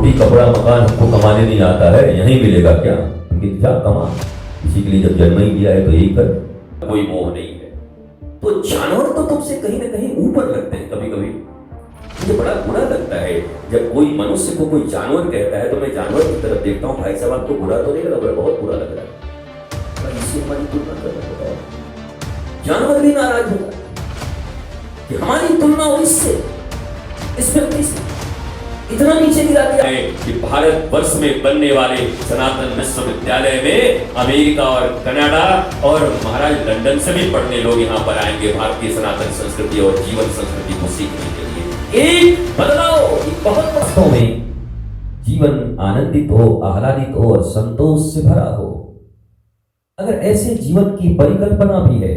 रोटी कपड़ा मकान हमको कमाने नहीं आता है, यहीं मिलेगा क्या? हमने क्या कमा, इसी के लिए जब जन्म ही लिया है तो यही कर। कोई मोह नहीं है। तो जानवर तो तुमसे कहीं ना कहीं ऊपर लगते हैं। कभी कभी मुझे बड़ा बुरा लगता है जब कोई मनुष्य को कोई जानवर कहता है, तो मैं जानवर की तरफ देखता हूँ, भाई साहब आपको बुरा तो नहीं लग रहा? बहुत बुरा लग रहा है। इससे हमारी तुलना कर रहा है, जानवर भी नाराज होगा कि हमारी तुलना और इससे, इस व्यक्ति से इतना नीचे गिरा दिया है कि भारत वर्ष में बनने वाले सनातन विश्वविद्यालय में अमेरिका और कनाडा और महाराज लंदन से भी पढ़ने लोग यहाँ पर आएंगे भारतीय सनातन संस्कृति और जीवन संस्कृति को सीखने के लिए। एक बदलाव, बहुत वास्तव में जीवन आनंदित हो, आह्लादित हो और संतोष से भरा हो। अगर ऐसे जीवन की परिकल्पना भी है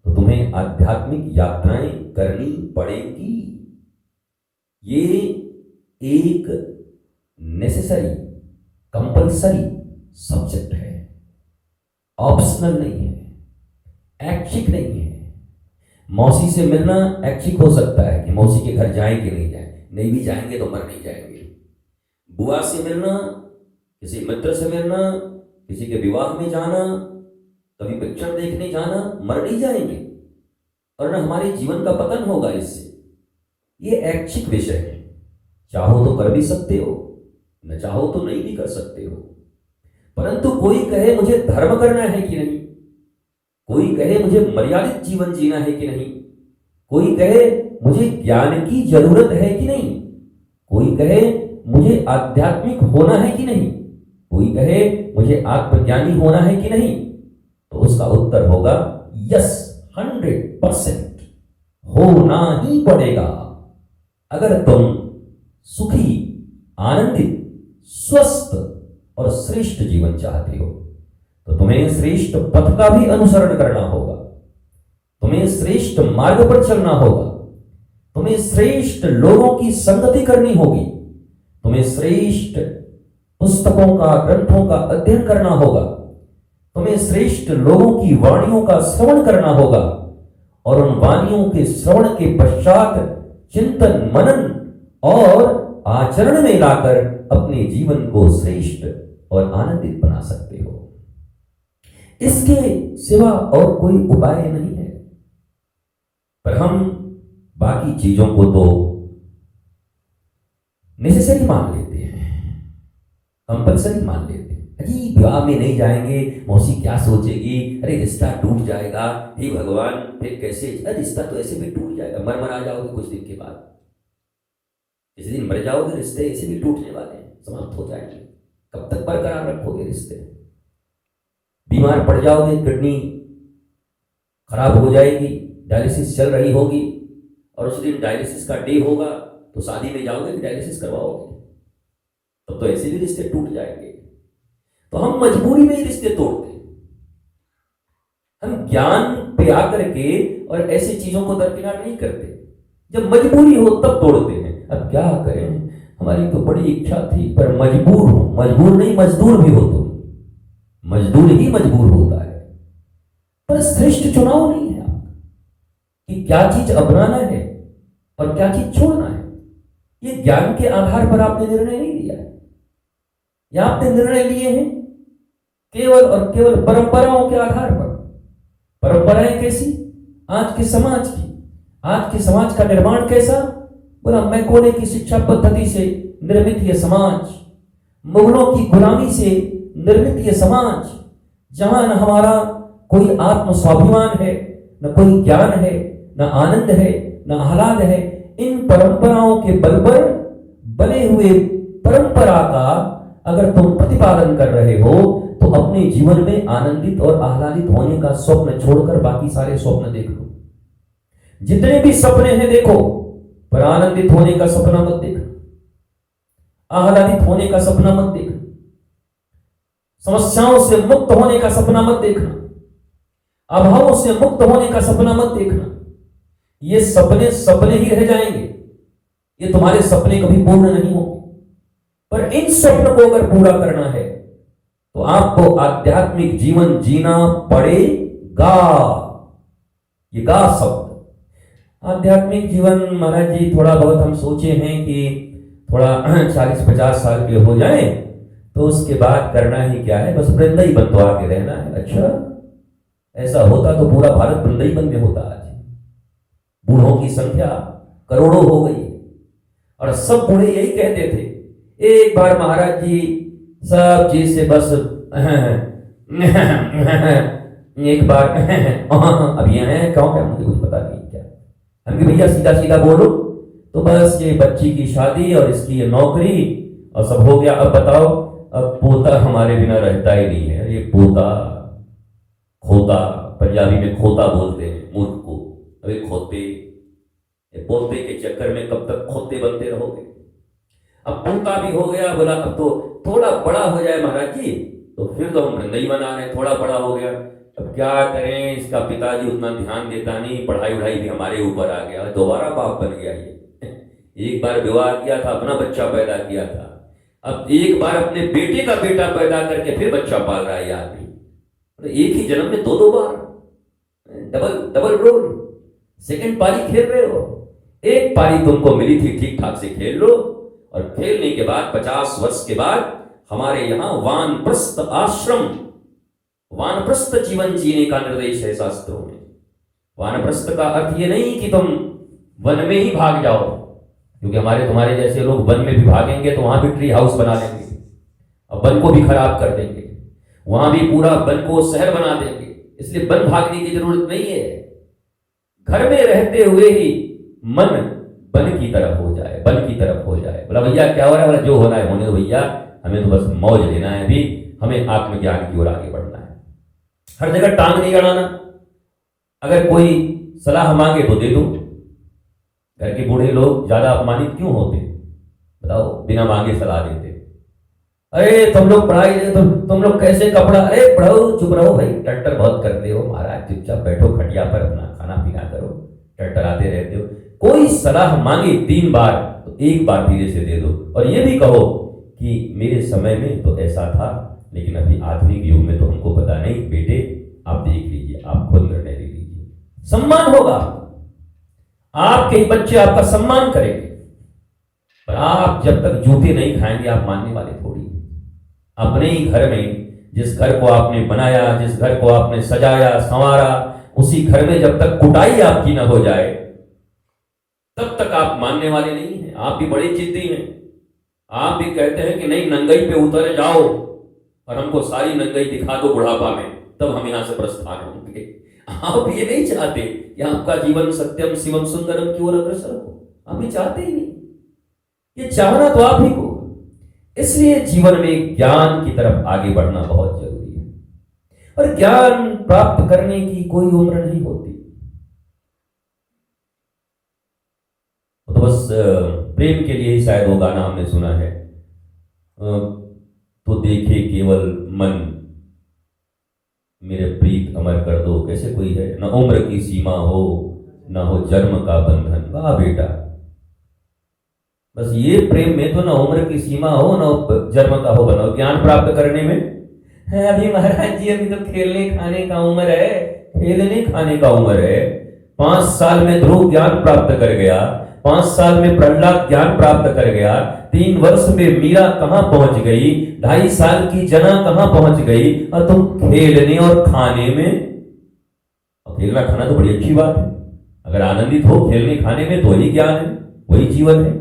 तो तुम्हें आध्यात्मिक यात्राएं करनी पड़ेंगी। ये एक नेसेसरी, कंपल्सरी सब्जेक्ट है, ऑप्शनल नहीं है, ऐच्छिक नहीं है। मौसी से मिलना ऐच्छिक हो सकता है कि मौसी के घर जाएं कि नहीं जाएं, नहीं भी जाएंगे तो मर नहीं जाएंगे। बुआ से मिलना, किसी मित्र से मिलना, किसी के विवाह में जाना, कभी पिक्चर देखने जाना, मर नहीं जाएंगे और न हमारे जीवन का पतन होगा इससे। ये ऐच्छिक विषय है, चाहो तो कर भी सकते हो, न चाहो तो नहीं भी कर सकते हो। परंतु कोई कहे मुझे धर्म करना है कि नहीं, कोई कहे मुझे मर्यादित जीवन जीना है कि नहीं, कोई कहे मुझे ज्ञान की जरूरत है कि नहीं, कोई कहे मुझे आध्यात्मिक होना है कि नहीं, कोई कहे मुझे आत्मज्ञानी होना है कि नहीं, तो उसका उत्तर होगा यस, 100% होना ही पड़ेगा। अगर तुम सुखी, आनंदित, स्वस्थ और श्रेष्ठ जीवन चाहते हो तो तुम्हें श्रेष्ठ पथ का भी अनुसरण करना होगा, तुम्हें श्रेष्ठ मार्ग पर चलना होगा, तुम्हें श्रेष्ठ लोगों की संगति करनी होगी, तुम्हें श्रेष्ठ पुस्तकों का, ग्रंथों का अध्ययन करना होगा, तुम्हें श्रेष्ठ लोगों की वाणियों का श्रवण करना होगा और उन वाणियों के श्रवण के पश्चात चिंतन, मनन और आचरण में लाकर अपने जीवन को श्रेष्ठ और आनंदित बना सकते हो। इसके सिवा और कोई उपाय नहीं है। पर हम बाकी चीजों को तो नेसेसरी मान लेते हैं, कंपल्सरी मान लेते हैं। अजी विवाह में नहीं जाएंगे, मौसी क्या सोचेगी, अरे रिश्ता टूट जाएगा, हे भगवान फिर कैसे, अरे रिश्ता तो ऐसे भी टूट जाएगा, मर आ जाओगे कुछ दिन के बाद, किसी दिन मर जाओगे, रिश्ते ऐसे भी टूटने वाले हैं, समाप्त हो जाएंगे। कब तक बरकरार रखोगे रिश्ते? बीमार पड़ जाओगे, किडनी खराब हो जाएगी, डायलिसिस चल रही होगी और उस दिन डायलिसिस का डे होगा तो शादी में जाओगे कि डायलिसिस करवाओगे? तब तो ऐसे भी रिश्ते टूट जाएंगे। तो हम मजबूरी में ही रिश्ते तोड़ते हैं। हम ज्ञान पे आकर के और ऐसी चीजों को दरकिनार नहीं करते, जब मजबूरी हो तब तोड़ते हैं। अब क्या करें, हमारी तो बड़ी इच्छा थी पर मजबूर हो, मजबूर नहीं मजदूर भी हो, तो मजदूर ही मजबूर होता है। पर श्रेष्ठ चुनाव नहीं है आपका कि क्या चीज अपनाना है और क्या चीज छोड़ना है। ये ज्ञान के आधार पर आपने निर्णय नहीं लिया है, या आपने निर्णय लिए हैं केवल और केवल परंपराओं के आधार पर। परंपराएं कैसी? आज के समाज की, आज के समाज का निर्माण कैसा? बोला मैकोले की शिक्षा पद्धति से निर्मित यह समाज, मुगलों की गुलामी से निर्मित यह समाज, जहां न हमारा कोई आत्म स्वाभिमान है, न कोई ज्ञान है, न आनंद है, न आह्लाद है। इन परंपराओं के बल पर बने हुए परंपरा का अगर तुम प्रतिपादन कर रहे हो तो अपने जीवन में आनंदित और आह्लादित होने का स्वप्न छोड़कर बाकी सारे स्वप्न देख लो। जितने भी सपने हैं देखो, पर आनंदित होने का सपना मत देखना, आह्लादित होने का सपना मत देखना, समस्याओं से मुक्त होने का सपना मत देखना, अभावों से मुक्त होने का सपना मत देखना। ये सपने सपने ही रह जाएंगे, ये तुम्हारे सपने कभी पूर्ण नहीं होंगे। पर इन स्वप्न को अगर पूरा करना है तो आपको आध्यात्मिक जीवन जीना पड़ेगा। ये गा शब्द आध्यात्मिक जीवन, महाराज जी थोड़ा बहुत हम सोचे हैं कि थोड़ा 40-50 साल के हो जाएं तो उसके बाद करना ही क्या है, बस वृंदाई बंधवा के रहना है। अच्छा, ऐसा होता तो पूरा भारत वृंदाई बन में होता। आज बूढ़ों की संख्या करोड़ों हो गई और सब बूढ़े यही कहते थे, एक बार महाराज जी सब चीज से बस एक बार अब ये है क्यों, क्या मुझे कुछ पता नहीं क्या। हम भैया सीधा सीधा बोलो तो बस ये बच्ची की शादी और इसकी ये नौकरी और सब हो गया। अब बताओ, अब पोता हमारे बिना रहता ही नहीं है। ये पोता खोता, पंजाबी में खोता बोलते हैं मूर्ख को। अबे खोते, ये पोते के चक्कर में कब तक खोते बनते रहोगे। अब पोता भी हो गया, बोला अब तो थोड़ा बड़ा हो जाए महाराज जी तो फिर तो हम वृंदाई बना रहे, थोड़ा बड़ा हो गया। अब क्या करें, इसका पिताजी उतना ध्यान देता नहीं, पढ़ाई वढ़ाई भी हमारे ऊपर आ गया, दोबारा बाप बन गया ये। एक बार विवाह किया था, अपना बच्चा पैदा किया था, अब एक बार अपने बेटे का बेटा पैदा करके फिर बच्चा पाल रहा है ये आदमी। तो एक ही जन्म में दो बार डबल डबल रोल, सेकंड पारी खेल रहे हो। एक पारी तुमको मिली थी, ठीक ठाक से खेल लो, और खेलने के बाद 50 वर्ष के बाद हमारे यहाँ वानप्रस्थ आश्रम, वानप्रस्थ जीवन जीने का निर्देश है शास्त्रों में। वानप्रस्थ का अर्थ ये नहीं कि तुम वन में ही भाग जाओ, क्योंकि हमारे तुम्हारे जैसे लोग वन में भी भागेंगे तो वहां भी ट्री हाउस बना लेंगे और वन को भी खराब कर देंगे, वहां भी पूरा वन को शहर बना देंगे। इसलिए वन भागने की जरूरत नहीं है। घर में रहते हुए ही मन वन की तरफ हो जाए, वन की तरफ हो जाए। बोला भैया क्या हो रहा है, बोला जो होना है होने दो भैया, हमें तो बस मौज लेना है, अभी हमें आत्मज्ञान की ओर आगे बढ़ना है। हर जगह टांग नहीं अड़ाना, अगर कोई सलाह मांगे तो दे दो। घर के बूढ़े लोग ज्यादा अपमानित क्यों होते, बताओ, बिना मांगे सलाह देते। अरे तुम लोग पढ़ाई, तुम लोग कैसे कपड़ा, अरे पढ़ो, चुप रहो भाई, टट्टर बहुत करते हो महाराज, चुपचाप बैठो खटिया पर, अपना खाना पीना करो, टट्टर आते रहते हो। कोई सलाह मांगे 3 बार तो 1 बार धीरे से दे दो, और ये भी कहो कि मेरे समय में तो ऐसा था, लेकिन अभी आधुनिक युग में तो हमको पता नहीं, बेटे आप देख लीजिए, आप खुद निर्णय ले लीजिए। सम्मान होगा, आपके ही बच्चे आपका सम्मान करेंगे, पर आप जब तक जूते नहीं खाएंगे आप मानने वाले थोड़ी। अपने ही घर में, जिस घर को आपने बनाया, जिस घर को आपने सजाया संवारा, उसी घर में जब तक कुटाई आपकी न हो जाए तब तक आप मानने वाले नहीं हैं। आप भी बड़े जिद्दी हैं, आप भी कहते हैं कि नहीं नंगई पे उतर जाओ और हमको सारी नंगई दिखा दो बुढ़ापा में, तब हम यहां से प्रस्थान होंगे। आप ये नहीं चाहते कि आपका जीवन सत्यम शिवम सुंदरम की ओर अग्रसर हो, आप ये चाहते ही नहीं। ये चाहना तो आप ही को। इसलिए जीवन में ज्ञान की तरफ आगे बढ़ना बहुत जरूरी है, और ज्ञान प्राप्त करने की कोई उम्र नहीं होती। तो बस प्रेम के लिए ही शायद वो गाना हमने सुना है, तो देखे केवल मन मेरे प्रीत अमर कर दो। कैसे कोई है, न उम्र की सीमा हो न हो जन्म का बंधन। वाह बेटा, बस ये प्रेम में तो न उम्र की सीमा हो न जन्म का हो बना। ज्ञान प्राप्त करने में है अभी महाराज जी, अभी तो खेलने खाने का उम्र है, खेलने खाने का उम्र है। 5 साल में ध्रुव ज्ञान प्राप्त कर गया, 5 साल में प्रहलाद ज्ञान प्राप्त कर गया, 3 वर्ष में मीरा कहां पहुंच गई, 2.5 साल की जना कहां पहुंच गई, और तुम खेलने और खाने में। और खेलना खाना तो बड़ी अच्छी बात है, अगर आनंदित हो खेलने खाने में तो वही ज्ञान है, वही जीवन है।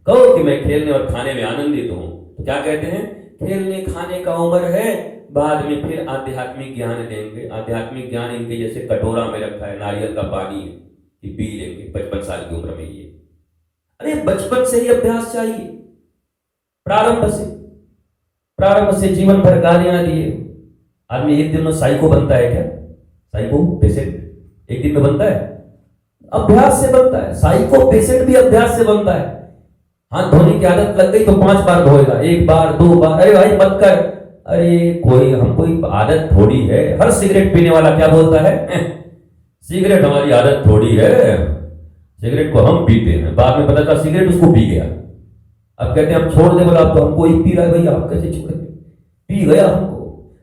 कहो कि मैं खेलने और खाने में आनंदित हूं तो क्या कहते हैं, खेलने खाने का उम्र है, बाद में फिर आध्यात्मिक ज्ञान लेंगे। आध्यात्मिक ज्ञान इनके जैसे कटोरा में रखा है, नारियल का पानी है कि पी लेंगे 55 साल की उम्र में। ये अरे बचपन से ही अभ्यास चाहिए, प्रारंभ से जीवन भर गालियां दिए। आदमी एक दिन में साइको बनता है क्या, साइको पेशेंट एक दिन में बनता है, अभ्यास से बनता है। साइको पेशेंट भी अभ्यास से बनता है। हाथ धोने की आदत लग गई तो 5 बार धोएगा, 1 बार 2 बार, अरे भाई मत कर, अरे कोई हमको आदत थोड़ी है। हर सिगरेट पीने वाला क्या बोलता है, सिगरेट हमारी आदत थोड़ी है, सिगरेट को हम पीते हैं। बाद में पता चला सिगरेट उसको पी गया, अब कहते हैं हम छोड़ दे, बोला अब तो हमको ही पी रहा है भैया, आप कैसे छोड़ेंगे, पी गया हमको।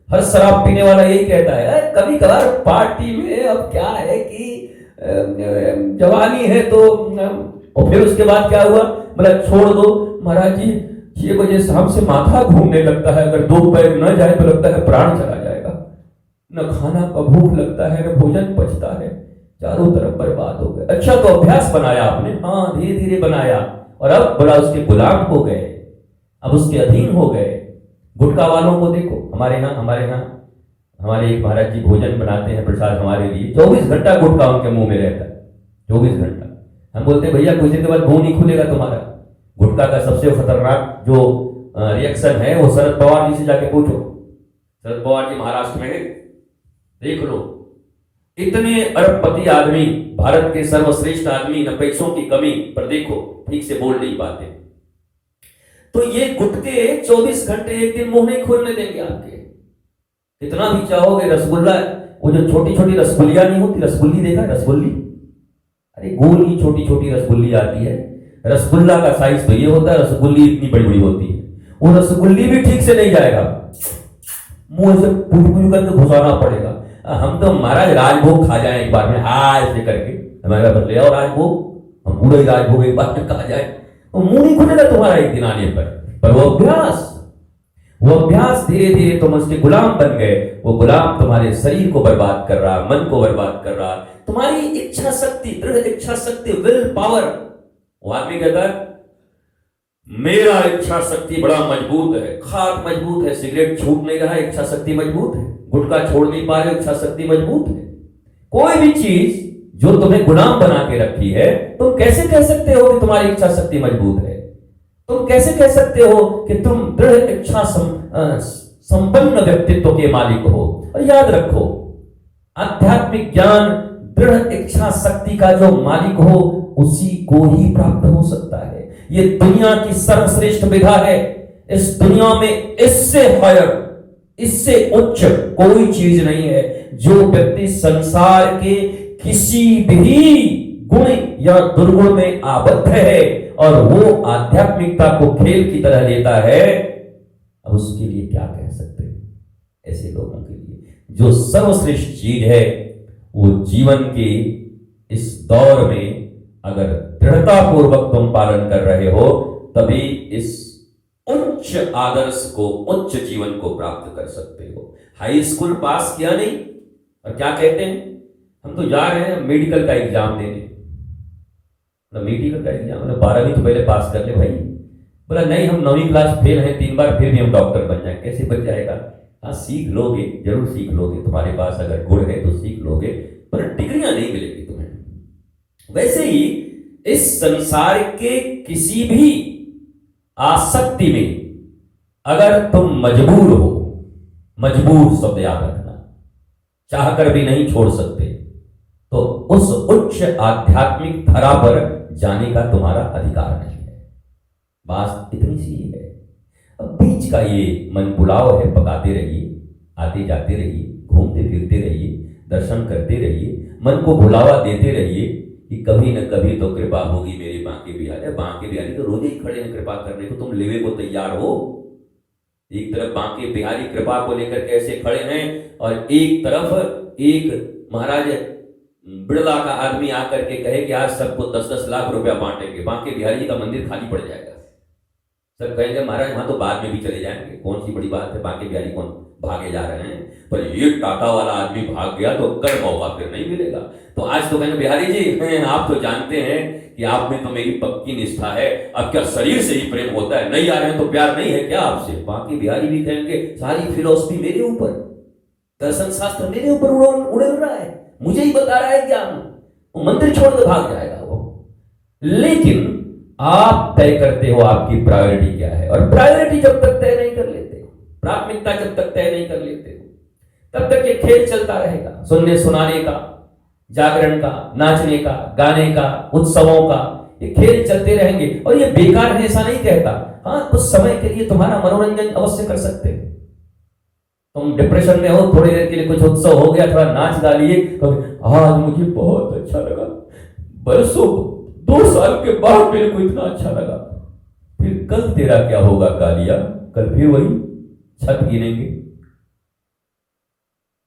हर शराब पीने वाला यही कहता है, कभी कभार पार्टी में, अब क्या है कि जवानी है तो, और फिर उसके बाद क्या हुआ, बोला छोड़ दो, महाराज जी 6 बजे शाम से माथा घूमने लगता है, अगर 2 पैर न जाए तो लगता है प्राण चला जाएगा, न खाना का भूख लगता है, न भोजन पचता है, चारों तरफ बर्बाद हो गए। अच्छा तो अभ्यास बनाया आपने, हाँ धीरे धीरे बनाया, और अब बड़ा उसके गुलाम हो गए, अब उसके अधीन हो गए। गुटखा वालों को देखो, हमारे यहाँ हमारे एक महाराज जी भोजन बनाते हैं प्रसाद हमारे लिए, 24 घंटा गुटखा उनके मुंह में रहता है, 24 घंटा। हम बोलते हैं भैया कुछ देर के बाद मुंह नहीं खुलेगा तुम्हारा। गुटखा का सबसे खतरनाक जो रिएक्शन है वो शरद पवार जी से जाके पूछो। शरद पवार जी महाराष्ट्र में देख लो, इतने अरबपति आदमी, भारत के सर्वश्रेष्ठ आदमी, न पैसों की कमी, पर देखो ठीक से बोल नहीं पाते। तो ये गुटके 24 घंटे एक दिन मुंह नहीं खोलने देंगे आपके, कितना भी चाहोगे। रसगुल्ला, वो जो छोटी छोटी रसगुल्लियां नहीं होती, रसगुल्ली देखा है, रसगुल्ली, अरे गोल की छोटी छोटी रसगुल्ली आती है। रसगुल्ला का साइज तो ये होता है, रसगुल्ली इतनी बड़ी बड़ी होती है, वो रसगुल्ली भी ठीक से नहीं जाएगा, मुंह से पूछ करके घुसाना पड़ेगा। हम तो महाराज राजभोग खा जाए एक बार में, हाँ ऐसे करके हमारे घर ले आओ राजभोग, हम पूरा ही राजभोग एक बार में खा जाए, तो मुंह नहीं खुलेगा तुम्हारा एक दिन आने पर वो अभ्यास धीरे धीरे तुम उसके गुलाम बन गए। वो गुलाम तुम्हारे शरीर को बर्बाद कर रहा, मन को बर्बाद कर रहा, तुम्हारी इच्छा शक्ति, दृढ़ इच्छा शक्ति, विल पावर। वो आदमी कहता है मेरा इच्छा शक्ति बड़ा मजबूत है, खाक मजबूत है, सिगरेट छूट नहीं रहा, इच्छा शक्ति मजबूत है, गुटखा छोड़ नहीं पा रहे, इच्छा शक्ति मजबूत है। कोई भी चीज जो तुम्हें गुलाम बना के रखी है, तुम कैसे कह सकते हो कि तुम्हारी इच्छा शक्ति मजबूत है? तुम कैसे कह सकते हो कि तुम दृढ़ इच्छा संपन्न व्यक्तित्व के मालिक हो? और याद रखो, आध्यात्मिक ज्ञान दृढ़ इच्छा शक्ति का जो मालिक हो उसी को ही प्राप्त हो सकता है। ये दुनिया की सर्वश्रेष्ठ विधा है। इस दुनिया में इससे हायर, इससे उच्च कोई चीज नहीं है। जो व्यक्ति संसार के किसी भी गुण या दुर्गुण में आबद्ध है और वो आध्यात्मिकता को खेल की तरह लेता है, अब उसके लिए क्या कह सकते हैं? ऐसे लोगों के लिए जो सर्वश्रेष्ठ चीज है वो जीवन के इस दौर में अगर दृढ़ता पूर्वक तुम पालन कर रहे हो, तभी इस उच्च आदर्श को, उच्च जीवन को प्राप्त कर सकते हो। हाई स्कूल पास किया नहीं और क्या कहते हैं, हम तो जा रहे हैं मेडिकल का एग्जाम देने। मेडिकल का एग्जाम, 12वीं तो पहले पास कर ले भाई। बोला नहीं, हम 9वीं क्लास फेल हैं 3 बार, फिर भी हम डॉक्टर बन जाए। कैसे बन जाएगा? हाँ सीख लोगे, जरूर सीख लोगे, तुम्हारे पास अगर गुण है तो सीख लोगे, पर डिग्रियां नहीं मिलेगी तुम्हें। वैसे ही इस संसार के किसी भी आसक्ति में अगर तुम मजबूर हो, मजबूर शब्द याद रखना, चाहकर भी नहीं छोड़ सकते, तो उस उच्च आध्यात्मिक धरा पर जाने का तुम्हारा अधिकार नहीं है। बात इतनी सी है। अब बीच का ये मन बुलाव है, पकाते रहिए, आते जाते रहिए, घूमते फिरते रहिए, दर्शन करते रहिए, मन को बुलावा देते रहिए कि कभी न कभी तो कृपा होगी मेरे बांके बिहारी। बांके बिहारी तो रोज ही खड़े हैं कृपा करने को, तुम लेवे को तैयार हो। एक तरफ बांके बिहारी कृपा को लेकर कैसे खड़े हैं और एक तरफ एक महाराज बिड़ला का आदमी आकर के कहे कि आज सबको 10-10 लाख रुपया बांटेंगे, बांके बिहारी जी का मंदिर खाली पड़ जाएगा। सब कहेंगे महाराज वहां तो बाद में भी चले जाएंगे, कौन सी बड़ी बात है, बांके बिहारी कौन भागे जा रहे हैं। पर ये टाटा वाला आदमी भाग गया तो कर मौका फिर नहीं मिलेगा। तो आज तो कहेंगे बिहारी जी आप तो जानते हैं कि आप में तो मेरी पक्की निष्ठा है, अब क्या शरीर से ही प्रेम होता है, नहीं आ रहे हैं तो प्यार नहीं है क्या आपसे? बांके बिहारी भी कहेंगे सारी फिलोसफी मेरे ऊपर, दर्शन शास्त्र मेरे ऊपर उड़ रहा है, मुझे ही बता रहा है ज्ञान। वो मंदिर छोड़ के भाग जाएगा वो। लेकिन आप तय करते हो आपकी प्रायोरिटी क्या है, और प्रायोरिटी जब तक तय नहीं कर लेते, प्राथमिकता जब तक तय नहीं कर लेते हो, तब तक ये खेल चलता रहेगा। सुनने सुनाने का, जागरण का, नाचने का, गाने का, उत्सवों का, ये खेल चलते रहेंगे। और ये बेकार है ऐसा नहीं कहता, हाँ कुछ समय के लिए तुम्हारा मनोरंजन अवश्य कर सकते हो। तुम डिप्रेशन में हो, थोड़ी देर के लिए कुछ उत्सव हो गया, थोड़ा नाच डालिए, तो आज मुझे बहुत अच्छा लगा, बरसों 2 साल के बाद मेरे को इतना अच्छा लगा। फिर कल तेरा क्या होगा कालिया? कल फिर वही छत गिनेंगे,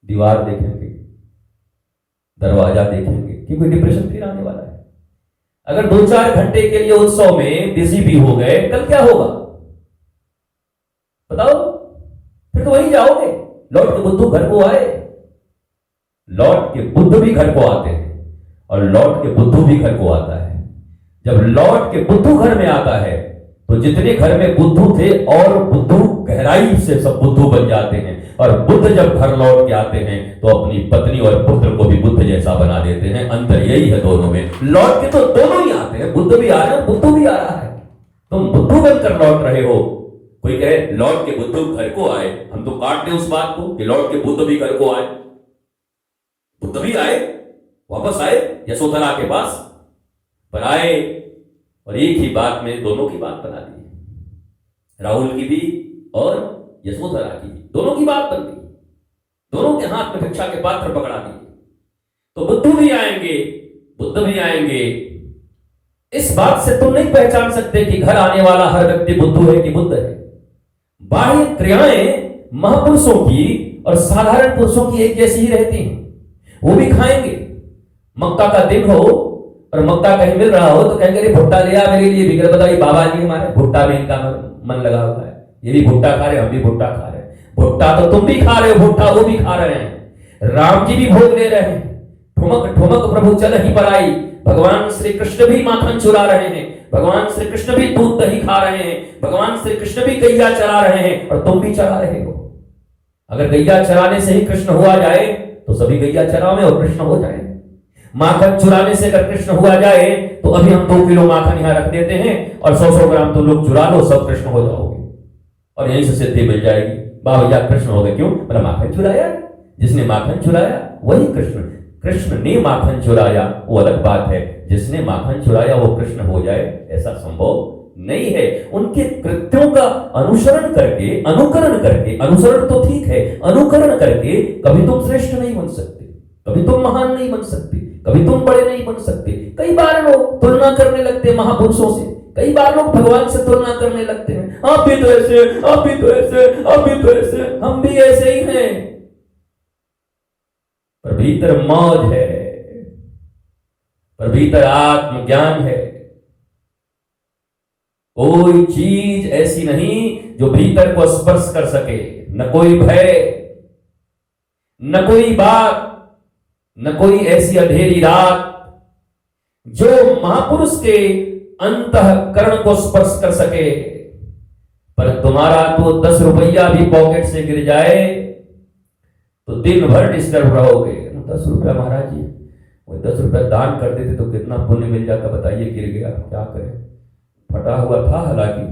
दीवार देखेंगे, दरवाजा देखेंगे, क्योंकि डिप्रेशन फिर आने वाला है। अगर 2-4 घंटे के लिए उत्सव में बिजी भी हो गए, कल क्या होगा बताओ? फिर तो वहीं जाओगे। लौट के बुद्धू घर को आए, लौट के बुद्ध भी घर को आते हैं और लौट के बुद्धू भी घर को आता है। जब लौट के बुद्धू घर में आता है तो जितने घर में बुद्धू थे और बुद्धू गहराई से सब बुद्धू बन जाते हैं, और बुद्ध जब घर लौट के आते हैं तो अपनी पत्नी और पुत्र को भी बुद्ध जैसा बना देते हैं। अंतर यही है दोनों में। लौट के तो दोनों ही आते हैं, बुद्ध भी आ रहे हैं, बुद्धू भी आ रहा है। तुम बुद्धू बनकर लौट रहे हो। कोई कहे लौट के बुद्धू घर को आए, हम तो काट दें उस बात को कि लौट के बुद्ध भी घर को आए। बुद्ध भी आए, वापस आए यशोधरा के पास, पर आए और एक ही बात में दोनों की बात बना दी। राहुल की भी और यशोधरा की भी, दोनों की बात बन गई। दोनों के हाथ में भिक्षा के पात्र पकड़ा दिए। तो बुद्धू भी आएंगे, बुद्ध भी आएंगे। इस बात से तुम नहीं पहचान सकते कि घर आने वाला हर व्यक्ति बुद्धू है कि बुद्ध है। बाह्य क्रियाएं महापुरुषों की और साधारण पुरुषों की एक जैसी ही रहती हैं। वो भी खाएंगे। मक्का का दिन हो और मक्का कहीं मिल रहा हो तो कहेंगे अरे भुट्टा लिया मेरे लिए, बिगड़ बताइए बाबा जी हमारे भुट्टा में इनका मन लगा हुआ है, ये भी भुट्टा खा रहे, हम भी भुट्टा खा रहे हैं। भुट्टा तो तुम भी खा रहे हो, भुट्टा वो भी खा रहे हैं। राम जी भी भोग ले रहे हैं। ठुमक ठुमक प्रभु चल ही पर आई। भगवान श्री कृष्ण भी माखन चुरा रहे हैं। भगवान श्री कृष्ण भी दूध दही खा रहे हैं। भगवान श्री कृष्ण भी गैया चरा रहे हैं और तुम भी चरा रहे हो। अगर गैया चराने से ही कृष्ण हुआ जाए तो सभी गैया चरावे और कृष्ण हो जाए। माखन चुराने से अगर कृष्ण हुआ जाए तो अभी हम 2 किलो माखन यहां रख देते हैं और 100-100 ग्राम तुम लोग चुरा लो, सब कृष्ण हो जाओगे और यहीं से सिद्धि मिल जाएगी। बाबा कृष्ण हो गए। क्यों? बोला माखन चुराया। जिसने माखन चुराया वही कृष्ण। कृष्ण ने माखन चुराया वो अलग बात है, जिसने माखन चुराया वो कृष्ण हो जाए ऐसा संभव नहीं है। उनके कृत्यों का अनुसरण करके, अनुकरण करके, अनुसरण तो ठीक है, अनुकरण करके कभी तुम श्रेष्ठ नहीं बन सकते, कभी तुम महान नहीं बन सकते, कभी तुम बड़े नहीं बन सकते। कई बार लोग तुलना करने लगते हैं महापुरुषों से, कई बार लोग भगवान से तुलना करने लगते हैं। आप भी तो ऐसे, आप भी तो ऐसे, आप भी तो ऐसे, हम भी ऐसे ही हैं। पर भीतर मौज है, पर भीतर आत्मज्ञान है। कोई चीज ऐसी नहीं जो भीतर को स्पर्श कर सके। न कोई भय, न कोई बात, न कोई ऐसी अंधेरी रात जो महापुरुष के अंतःकरण को स्पर्श कर सके। पर तुम्हारा तो 10 रुपया भी पॉकेट से गिर जाए तो दिन भर डिस्टर्ब रहोगे। 10 रुपया महाराज जी, वो 10 रुपया दान कर देते तो कितना पुण्य मिल जाता, बताइए गिर गया क्या करें। फटा हुआ था, हालांकि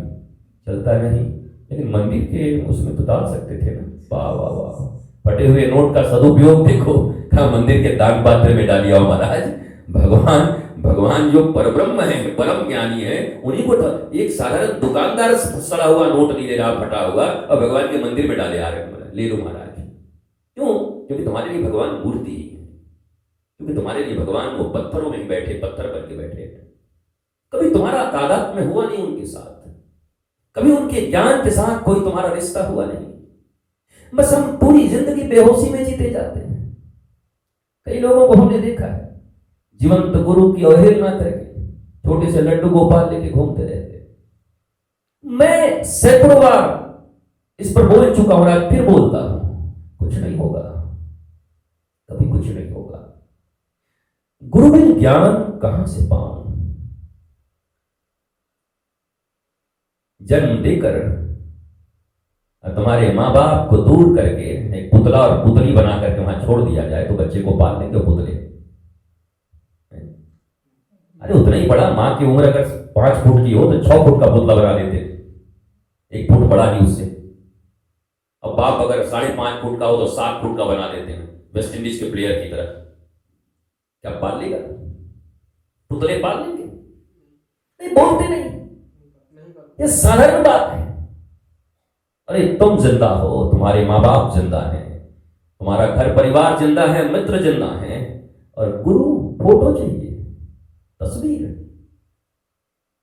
चलता नहीं, लेकिन मंदिर के उसमें तो डाल सकते थे ना। वाह वाह वाह, फटे हुए नोट का सदुपयोग देखो, कहा मंदिर के दान पात्र में डालिया महाराज। भगवान जो परब्रह्म है, परम ज्ञानी है, उन्हीं को एक साधारण दुकानदार सड़ा हुआ नोट नहीं ले रहा, फटा हुआ, और भगवान के मंदिर में डाले आ रहे, ले लो महाराज। क्यों? क्योंकि तुम्हारे लिए भगवान मूर्ति है, क्योंकि तुम्हारे लिए भगवान वो पत्थरों में बैठे, पत्थर बन के बैठे। कभी तुम्हारा तादात्म्य हुआ नहीं उनके साथ, कभी उनके ज्ञान के साथ कोई तुम्हारा रिश्ता हुआ नहीं। बस हम पूरी जिंदगी बेहोशी में जीते जाते हैं। कई लोगों को हमने देखा है जीवंत गुरु की अवहेलना करके छोटे से लड्डू गोपाल लेके घूमते रहते। मैं सैकड़ों बार इस पर बोल चुका हूं, आज फिर बोलता हूं, कुछ नहीं होगा, कभी कुछ नहीं होगा। गुरु बिन ज्ञान कहां से पाऊं? जन्म देकर तुम्हारे माँ बाप को दूर करके एक पुतला और पुतली बना करके वहां छोड़ दिया जाए तो बच्चे को पाल लेंगे पुतले। अरे उतना ही बड़ा, माँ की उम्र अगर 5 फुट की हो तो 6 फुट का पुतला बना देते, 1 फुट बड़ा नहीं उससे। अब बाप अगर 5.5 फुट का हो तो 7 फुट का बना देते हैं, वेस्ट इंडीज के प्लेयर की तरह। क्या पाल लेगा? पुतले पाल लेंगे? नहीं, बोलते नहीं, ये साधारण बात है। अरे तुम जिंदा हो, तुम्हारे माँ बाप जिंदा हैं, तुम्हारा घर परिवार जिंदा है, मित्र जिंदा हैं, और गुरु फोटो चाहिए, तस्वीर।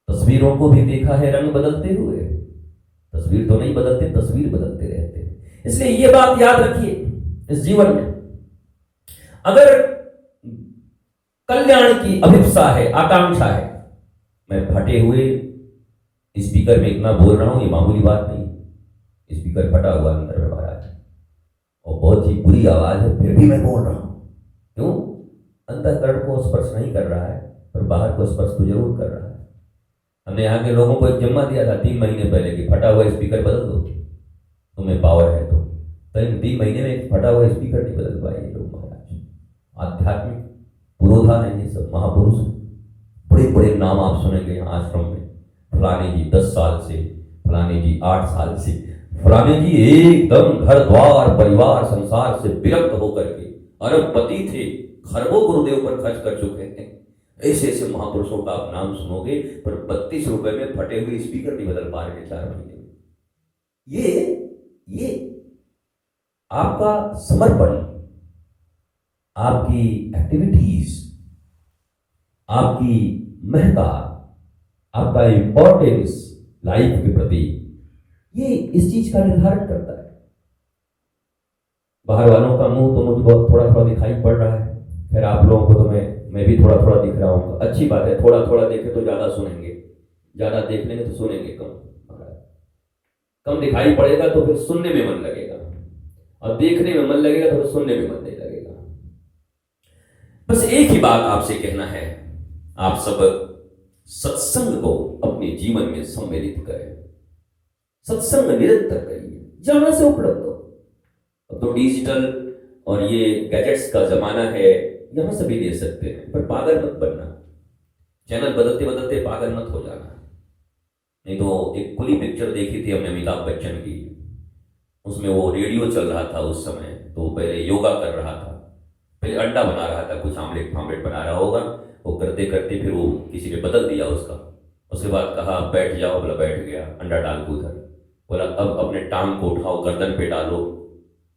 तस्वीरों को भी देखा है रंग बदलते हुए, तस्वीर तो नहीं बदलते, तस्वीर बदलते रहते हैं। इसलिए ये बात याद रखिए, इस जीवन में अगर कल्याण की अभिप्सा है, आकांक्षा है, मैं फटे हुए स्पीकर में इतना बोल रहा हूं, ये मामूली बात नहीं। स्पीकर फटा हुआ अंदर में महाराज, और बहुत ही बुरी आवाज है, फिर भी मैं बोल रहा हूं। क्यों? अंतःकरण को स्पर्श नहीं कर रहा है, पर बाहर को स्पर्श तो जरूर कर रहा है। हमने यहाँ के लोगों को एक जिम्मा दिया था 3 महीने पहले कि फटा हुआ स्पीकर बदल दो, तुम्हें पावर है तो। 3 महीने में एक फटा हुआ स्पीकर नहीं बदल पाए ये लोग महाराज। आध्यात्मिक पुरोधा है ये सब, महापुरुष। बड़े बड़े नाम आप सुनेंगे यहाँ आश्रम में। फलाने जी 10 साल से, फलाने जी 8 साल से, फलाने जी एकदम घर द्वार परिवार संसार से विरक्त होकर के अरबपति थे, खरबों गुरुदेव पर खर्च कर चुके हैं। ऐसे ऐसे महापुरुषों का आप नाम सुनोगे, पर 32 रुपए में फटे हुए स्पीकर नहीं बदल पा रहे 4 महीने में। ये आपका समर्पण, आपकी एक्टिविटीज, आपकी महत्ता, आपका इंपॉर्टेंस लाइफ के प्रति, ये इस चीज का निर्धारण करता है। बाहर वालों का मुंह तो मुझे बहुत थोड़ा थोड़ा दिखाई पड़ रहा है, खैर आप लोगों को तो मैं भी थोड़ा थोड़ा दिख रहा हूँ, अच्छी बात है। थोड़ा थोड़ा देखे तो ज्यादा सुनेंगे, ज्यादा देख लेंगे तो सुनेंगे कम। कम दिखाई पड़ेगा तो फिर सुनने में मन लगेगा, और देखने में मन लगेगा तो फिर सुनने में मन नहीं लगेगा। बस एक ही बात आपसे कहना है, आप सब सत्संग को अपने जीवन में सम्मिलित करें। सत्संग निरंतर करिए, जहां से उपलब्ध हो। अब तो डिजिटल और ये गैजेट्स का जमाना है, यहां से भी ले सकते हैं, पर पागल मत बनना। चैनल बदलते बदलते पागल मत हो जाना। नहीं तो एक खुली पिक्चर देखी थी हमने अमिताभ बच्चन की, उसमें वो रेडियो चल रहा था उस समय, तो पहले योगा कर रहा था, पहले अंडा बना रहा था, कुछ आमलेट फामलेट बना रहा होगा, वो करते करते फिर वो किसी ने बदल दिया उसका। उसके बाद कहा बैठ जाओ, बोला बैठ गया, अंडा डाल को उधर, बोला अब अपने टांग को उठाओ, गर्दन पे डालो,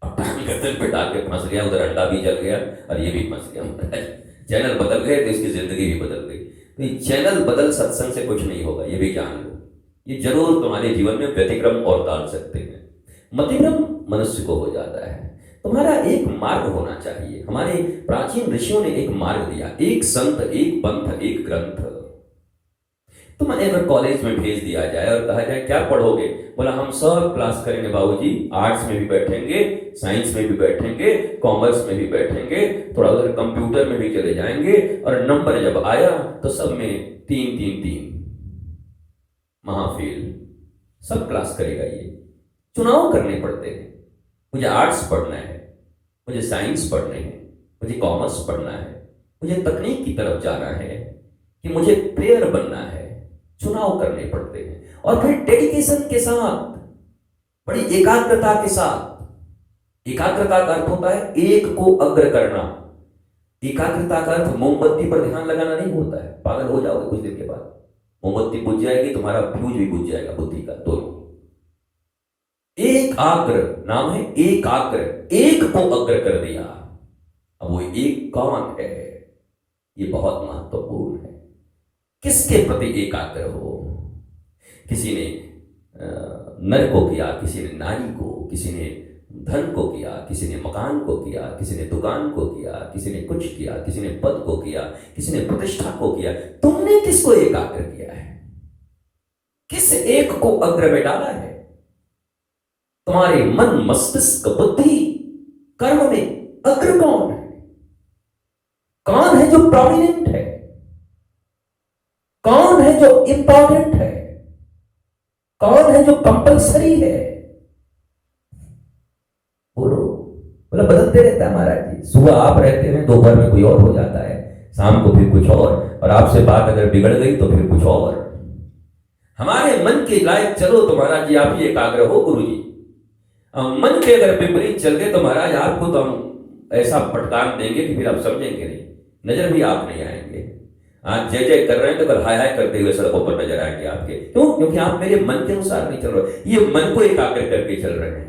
अब टांग गर्दन पे डाल के फंस गया, उधर अंडा भी जल गया और ये भी फंस गया। चैनल बदल गए तो इसकी जिंदगी भी बदल गई। तो ये चैनल बदल सत्संग से कुछ नहीं होगा, ये भी जान लो। ये जरूर तुम्हारे जीवन में व्यतिक्रम और डाल सकते हैं। मतिक्रम मनुष्य को हो जाता है। तुम्हारा एक मार्ग होना चाहिए। हमारे प्राचीन ऋषियों ने एक मार्ग दिया, एक संत, एक पंथ, एक ग्रंथ। तुम्हें अगर कॉलेज में भेज दिया जाए और कहा जाए क्या पढ़ोगे, बोला हम सब क्लास करेंगे बाबूजी, आर्ट्स में भी बैठेंगे, साइंस में भी बैठेंगे, कॉमर्स में भी बैठेंगे, थोड़ा उधर कंप्यूटर में भी चले जाएंगे, और नंबर जब आया तो सब में 3-3-3, महाफेल। सब क्लास करेगा ये। चुनाव करने पड़ते हैं। मुझे आर्ट्स पढ़ना है, मुझे साइंस पढ़ने हैं, मुझे कॉमर्स पढ़ना है, मुझे तकनीक की तरफ जाना है, कि मुझे प्लेयर बनना है। चुनाव करने पड़ते हैं, और फिर डेडिकेशन के साथ, बड़ी एकाग्रता के साथ। एकाग्रता का अर्थ होता है एक को अग्र करना। एकाग्रता का अर्थ मोमबत्ती पर ध्यान लगाना नहीं होता है, पागल हो जाओगे कुछ देर के बाद। मोमबत्ती बुझ जाएगी, तुम्हारा फ्यूज भी बुझ जाएगा, बुद्धि का, दोनों। एकाग्र नाम है, एकाग्र, एक को अग्र कर दिया। अब वो एक कौन है, ये बहुत महत्वपूर्ण है। किसके प्रति एकाग्र हो? किसी ने नर को किया, किसी ने नारी को, किसी ने धन को किया, किसी ने मकान को किया, किसी ने दुकान को किया, किसी ने कुछ किया, किसी ने पद को किया, किसी ने प्रतिष्ठा को किया। तुमने किसको एकाग्र किया है? किस एक को अग्र में डाला है? तुम्हारे मन, मस्तिष्क, बुद्धि, कर्म में अग्र कौन है? कौन है जो प्रोमिनेंट है? कौन है जो इंपॉर्टेंट है? कौन है जो कंपल्सरी है? बोलो। बोला बदलते रहता है महाराज जी। सुबह आप रहते हैं, दोपहर में कोई और हो जाता है, शाम को फिर कुछ और आपसे बात अगर बिगड़ गई तो फिर कुछ और। हमारे मन के लायक चलो तो महाराज जी आप ही एकाग्र हो गुरु जी। मन के अगर विपरीत चल गए तो महाराज आपको तो हम ऐसा फटकार देंगे कि फिर आप समझेंगे नहीं, नजर भी आप नहीं आएंगे। आज जय जय कर रहे हैं तो कल हाय हाय करते हुए सड़कों पर नजर आएंगे आपके। क्यों? क्योंकि आप मेरे मन के अनुसार नहीं चल रहे, ये मन को एकाग्र करके चल रहे हैं।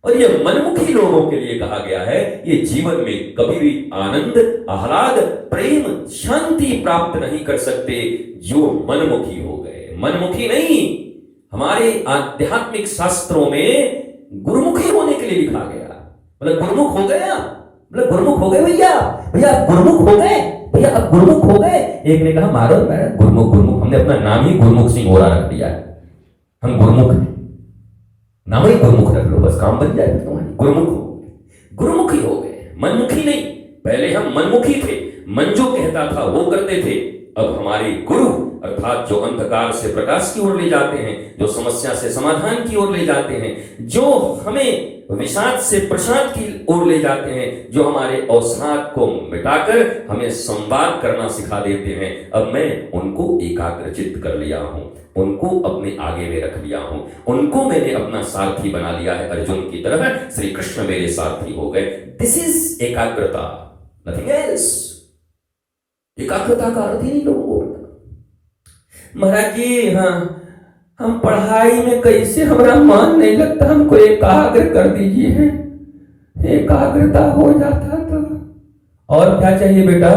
और ये मनमुखी लोगों के लिए कहा गया है, ये जीवन में कभी भी आनंद, आह्लाद, प्रेम, शांति प्राप्त नहीं कर सकते जो मनमुखी हो गए। मनमुखी नहीं, हमारे आध्यात्मिक शास्त्रों में गुरुमुखी होने के लिए लिखा गया। मतलब गुरुमुख हो गया, मतलब गुरुमुख हो गए भैया, भैया गुरुमुख हो गए, भैया अब गुरुमुख हो गए। एक ने कहा महाराज मैडम गुरुमुख गुरुमुख, हमने अपना नाम ही गुरुमुख सिंह होरा रख दिया है, हम गुरुमुख हैं, नाम ही गुरुमुख रख लो, बस काम बन जाए तुम्हारी। गुरुमुख हो गए, गुरुमुखी हो गए, मनमुखी नहीं। पहले हम मनमुखी थे, मन जो कहता था वो करते थे। अब हमारे गुरु अर्थात जो अंधकार से प्रकाश की ओर ले जाते हैं, जो समस्या से समाधान की ओर ले जाते हैं, जो हमें विषाद से प्रसाद की ओर ले जाते हैं, जो हमारे अवसाद को मिटाकर हमें संवाद करना सिखा देते हैं, अब मैं उनको एकाग्रचित्त कर लिया हूं, उनको अपने आगे में रख लिया हूं, उनको मैंने अपना सारथी बना लिया है। अर्जुन की तरह श्री कृष्ण मेरे सारथी हो गए। दिस इज एकाग्रता, नथिंग एल्स। एकाग्रता का अर्थ ही नहीं लोगों को पता। महाराज जी हाँ, हम पढ़ाई में कैसे हमारा मन नहीं लगता, हमको एकाग्र कर दीजिए। एकाग्रता हो जाता तो और क्या चाहिए बेटा?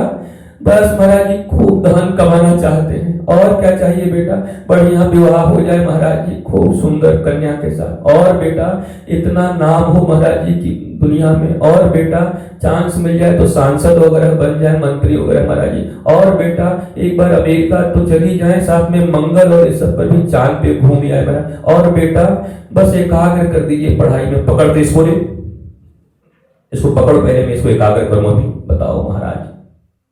बस महाराज जी खूब धन कमाना चाहते हैं। और क्या चाहिए बेटा? बढ़िया विवाह हो जाए महाराज जी, खूब सुंदर कन्या के साथ। और बेटा इतना नाम हो महाराज जी की दुनिया में। और बेटा चांस मिल जाए तो सांसद वगैरह बन जाए, मंत्री वगैरह महाराज जी। और बेटा एक बार अमेरिका तो चली जाए, साथ में मंगल और इस सब पर भी चांद पे घूम आए महाराज। और बेटा बस एकाग्र कर दीजिए पढ़ाई में। पकड़ते इसको रे, इसको पकड़ो, पहले मैं इसको एकाग्र करूं। अभी बताओ महाराज,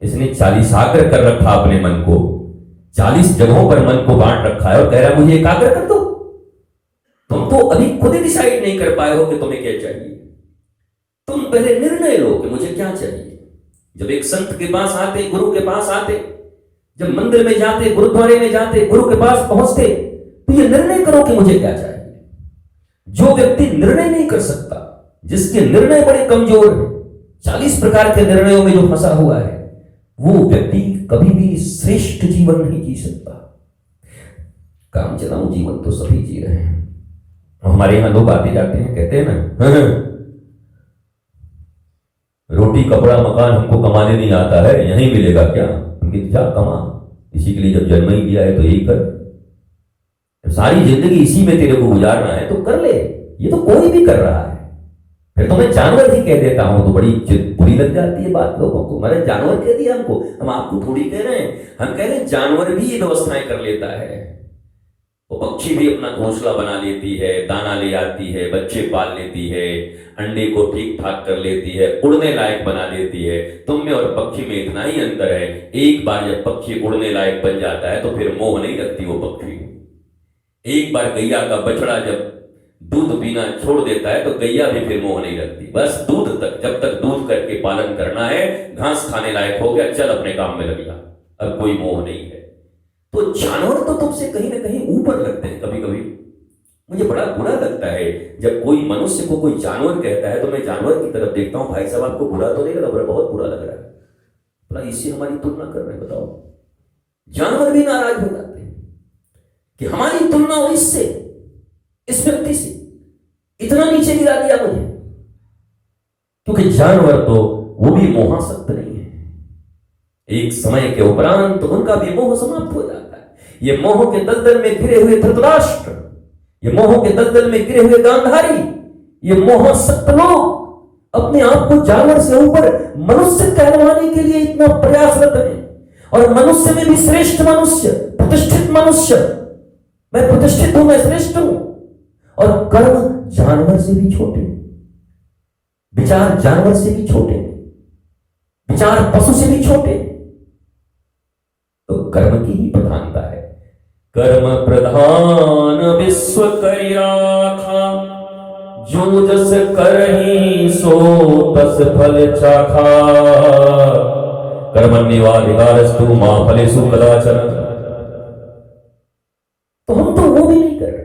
इसने 40 आग्रह कर रखा अपने मन को, 40 जगहों पर मन को बांट रखा है और कह रहा मुझे एकाग्र कर दो। तुम तो अभी खुद ही डिसाइड नहीं कर पाए हो कि तुम्हें क्या चाहिए। तुम पहले निर्णय लो कि मुझे क्या चाहिए। जब एक संत के पास आते, गुरु के पास आते, जब मंदिर में जाते, गुरुद्वारे में जाते, गुरु के पास पहुंचते, तो ये निर्णय करो कि मुझे क्या चाहिए। जो व्यक्ति निर्णय नहीं कर सकता, जिसके निर्णय बड़े कमजोर है, 40 प्रकार के निर्णयों में जो फंसा हुआ है, वो व्यक्ति कभी भी श्रेष्ठ जीवन नहीं जी सकता। काम चलाऊ जीवन तो सभी जी रहे हैं। हमारे यहां लोग आते जाते हैं, कहते हैं ना रोटी कपड़ा मकान हमको कमाने नहीं आता है, यहीं मिलेगा क्या? हमकी जा कमा, इसी के लिए जब जन्म ही दिया है तो यही कर। सारी जिंदगी इसी में तेरे को गुजारना है तो कर ले। ये तो कोई भी कर रहा है। फिर तो मैं जानवर ही कह देता हूं तो बड़ी बुरी लग जाती है बात लोगों को। मैंने जानवर कह दिया हमको, हम आपको थोड़ी कह रहे हैं। हम कह रहे हैं जानवर भी ये व्यवस्थाएं कर लेता है। वो पक्षी भी अपना घोंसला बना लेती है, दाना ले आती है, बच्चे पाल लेती है, अंडे को ठीक ठाक कर लेती है, उड़ने लायक बना देती है। तुम में और पक्षी में इतना ही अंतर है, एक बार जब पक्षी उड़ने लायक बन जाता है तो फिर मोह नहीं रखती वो पक्षी। एक बार गैया का बछड़ा जब दूध पीना छोड़ देता है तो गैया भी फिर मोह नहीं रखती। बस दूध तक, जब तक दूध करके पालन करना है, घास खाने लायक हो गया, चल अपने काम में लग जा, अब कोई मोह नहीं है। तो जानवर तो तुमसे कहीं ना कहीं ऊपर लगते हैं। कभी कभी मुझे बड़ा बुरा लगता है जब कोई मनुष्य को कोई जानवर कहता है, तो मैं जानवर की तरफ देखता हूं, भाई साहब आपको बुरा तो नहीं लगा? बहुत बुरा लग रहा है, बोला इससे हमारी तुलना कर रहे हैं। बताओ, जानवर भी नाराज हो जाते हैं कि हमारी तुलना हो इससे, इस व्यक्ति से, इतना नीचे गिरा दिया मुझे। क्योंकि जानवर तो वो भी मोहासक्त नहीं है। एक समय के उपरांत तो उनका भी मोह समाप्त हो जाता है। ये मोह के दलदल में घिरे हुए धृतराष्ट्र, ये मोह के दलदल में घिरे हुए गांधारी, ये मोहासक्त लोग अपने आप को जानवर से ऊपर मनुष्य कहलवाने के लिए इतना प्रयासरत है। और मनुष्य में भी श्रेष्ठ मनुष्य, प्रतिष्ठित मनुष्य, मैं प्रतिष्ठित हूं, मैं श्रेष्ठ हूं। और कर्म जानवर से भी छोटे, विचार जानवर से भी छोटे, विचार पशु से भी छोटे। तो कर्म की ही प्रधानता है। कर्म प्रधान विश्व करि राखा, जो जस करहि सो तस फल चाखा। कर्मण्येवाधिकारस्तु मा फलेषु कदाचन। तो हम तो वो भी नहीं कर रहे।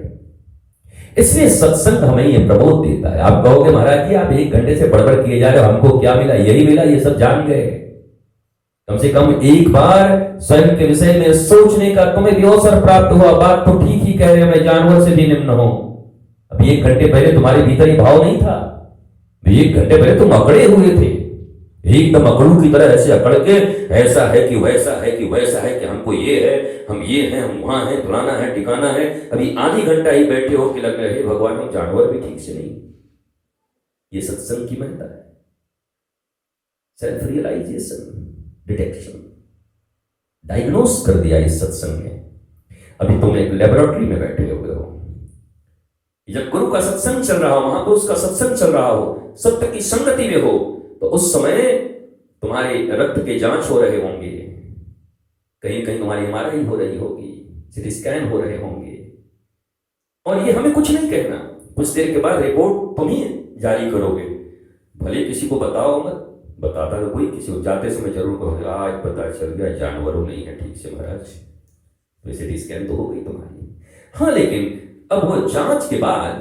इसलिए सत्संग हमें ये प्रबोध देता है। आप कहोगे महाराज जी आप 1 घंटे से बड़बड़ किए जा रहे हो, हमको क्या मिला? यही मिला, ये सब जान गए। कम से कम एक बार स्वयं के विषय में सोचने का तुम्हें भी अवसर प्राप्त हुआ। बात तो ठीक ही कह रहे हैं, मैं जानवर से भी निम्न हूं। अभी 1 घंटे पहले तुम्हारे भीतर ये भाव नहीं था। 1 घंटे पहले तुम अकड़े हुए थे, एकदम अकड़ू की तरह ऐसे अकड़ के, ऐसा है कि वैसा है कि वैसा है कि हमको ये है, हम ये हैं, हम वहां हैं, फलाना है, ठिकाना है। अभी आधी घंटा ही बैठे हो कि लग रहे हैं भगवान हम जानवर भी ठीक से नहीं। ये सत्संग की महत्ता है, सेल्फ रियलाइजेशन, डिटेक्शन। डायग्नोस कर दिया इस सत्संग ने। अभी तुम एक लेबोरेटरी में बैठे हुए हो, जब गुरु का सत्संग चल रहा हो, महापुरुष का सत्संग चल रहा हो, सत्य की संगति में हो, तो उस समय तुम्हारे रक्त के जांच हो रहे होंगे, कहीं कहीं तुम्हारी एमआरआई हो रही होगी, सीटी स्कैन हो रहे होंगे, और ये हमें कुछ नहीं कहना, कुछ देर के बाद रिपोर्ट तुम ही जारी करोगे। भले किसी को बताओ मत, बताता तो कोई किसी को जाते समय जरूर कहोगे आज पता चल गया जानवरों नहीं है ठीक से महाराज, तो सीटी स्कैन तो हो गई तुम्हारी। हाँ, लेकिन अब वो जांच के बाद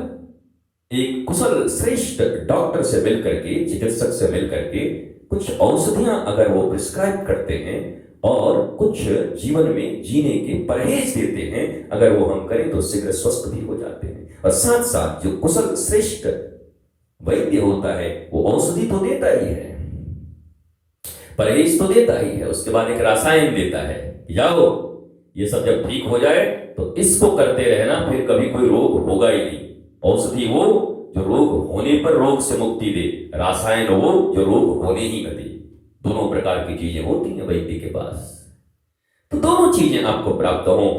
एक कुशल श्रेष्ठ डॉक्टर से मिल करके, चिकित्सक से मिल करके कुछ औषधियां अगर वो प्रिस्क्राइब करते हैं और कुछ जीवन में जीने के परहेज देते हैं, अगर वो हम करें तो शीघ्र स्वस्थ भी हो जाते हैं। और साथ साथ जो कुशल श्रेष्ठ वैद्य होता है वो औषधि तो देता ही है, परहेज तो देता ही है, उसके बाद एक रसायन देता है, जाओ ये सब जब ठीक हो जाए तो इसको करते रहना, फिर कभी कोई रोग होगा ही नहीं। औषधि वो जो रोग होने पर रोग से मुक्ति दे, रसायन वो जो रोग होने ही न दे। दोनों प्रकार की चीजें होती हैं वैद्य के पास, तो दोनों चीजें आपको प्राप्त हो।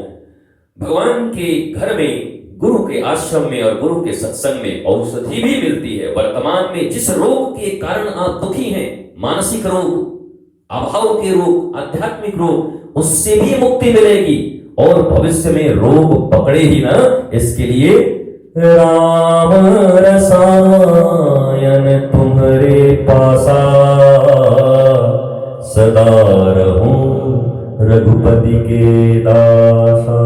भगवान के घर में, गुरु के आश्रम में और गुरु के सत्संग में औषधि भी मिलती है। वर्तमान में जिस रोग के कारण आप दुखी हैं, मानसिक रोग, अभाव के रोग, आध्यात्मिक रोग, उससे भी मुक्ति मिलेगी, और भविष्य में रोग पकड़े ही ना, इसके लिए राम रसायन तुम्हारे पासा, सदा रहूं रघुपति के दासा।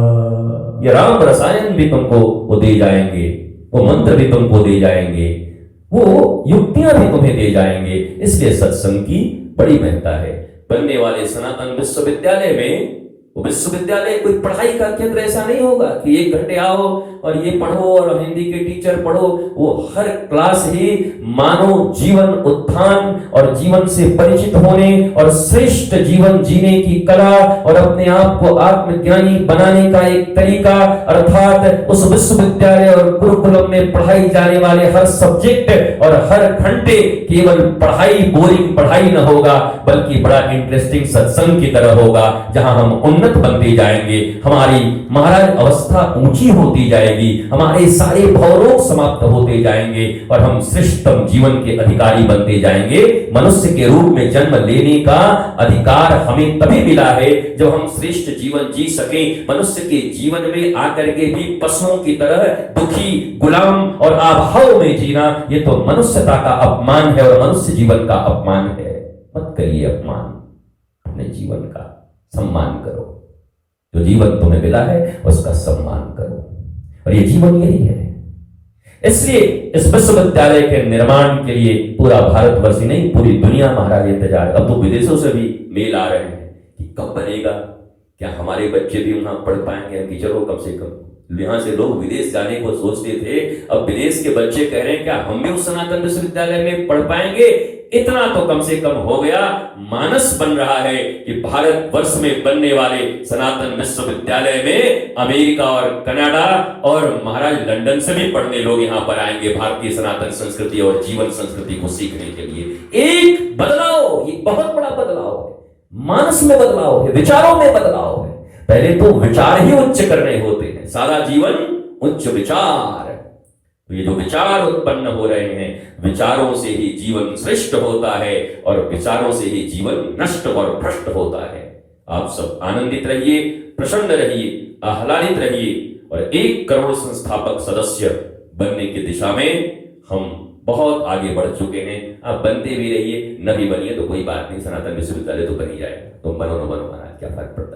ये राम रसायन भी तुमको वो दे जाएंगे, वो मंत्र भी तुमको दे जाएंगे, वो युक्तियां भी तुम्हें दे जाएंगे। इसलिए सत्संग की बड़ी महत्ता है। बनने वाले सनातन विश्वविद्यालय में, वो विश्वविद्यालय कोई पढ़ाई का केंद्र ऐसा नहीं होगा कि 1 घंटे आओ और ये पढ़ो और हिंदी के टीचर पढ़ो। वो हर क्लास ही मानव जीवन उत्थान और जीवन से परिचित होने और श्रेष्ठ जीवन जीने की कला और अपने आप को आत्मज्ञानी बनाने का एक तरीका, अर्थात उस विश्वविद्यालय और गुरुकुलम में पढ़ाई जाने वाले हर सब्जेक्ट और हर घंटे केवल पढ़ाई, बोरिंग पढ़ाई न होगा, बल्कि बड़ा इंटरेस्टिंग सत्संग की तरह होगा, जहां हम उन्नत बनते जाएंगे, हमारी महाराज अवस्था ऊंची होती जाएगी, हमारे सारे भवरोग समाप्त होते जाएंगे और हम श्रेष्ठतम जीवन के अधिकारी बनते जाएंगे। मनुष्य के रूप में जन्म लेने का अधिकार हमें तभी मिला है जब हम श्रेष्ठ जीवन जी सके। मनुष्य के जीवन में आकर के भी पशुओं की तरह दुखी, गुलाम और अभाव में जीना, ये तो मनुष्यता का अपमान है और मनुष्य जीवन का अपमान है। मत करिए अपमान, अपने जीवन का सम्मान करो। जो जीवन तुम्हें मिला है उसका सम्मान करो, और ये जीवन यही है। इसलिए इस विश्वविद्यालय के निर्माण के लिए पूरा भारतवर्ष ही नहीं, पूरी दुनिया महाराज इंतजार। अब तो विदेशों से भी मेल आ रहे हैं कि कब बनेगा, क्या हमारे बच्चे भी वहां पढ़ पाएंगे। कि चलो कम से कम, यहां से लोग विदेश जाने को सोचते थे, अब विदेश के बच्चे कह रहे हैं क्या हम भी उस सनातन विश्वविद्यालय में पढ़ पाएंगे। इतना तो कम से कम हो गया, मानस बन रहा है कि भारत वर्ष में बनने वाले सनातन विश्वविद्यालय में अमेरिका और कनाडा और महाराज लंदन से भी पढ़ने लोग यहां पर आएंगे, भारतीय सनातन संस्कृति और जीवन संस्कृति को सीखने के लिए। एक बदलाव, ये बहुत बड़ा बदलाव है, मानस में बदलाव है, विचारों में बदलाव है। पहले तो विचार ही उच्च करने होते हैं, सारा जीवन उच्च विचार। तो ये जो विचार उत्पन्न हो रहे हैं, विचारों से ही जीवन श्रेष्ठ होता है और विचारों से ही जीवन नष्ट और भ्रष्ट होता है। आप सब आनंदित रहिए, प्रसन्न रहिए, आह्लादित रहिए, और 1 करोड़ संस्थापक सदस्य बनने की दिशा में हम बहुत आगे बढ़ चुके हैं। आप बनते भी रहिए, न भी बनिए तो कोई बात नहीं, सनातन विश्वविद्यालय तो बन ही जाएगा। तुम बनो न बनो महाराज, क्या फर्क पड़ता है।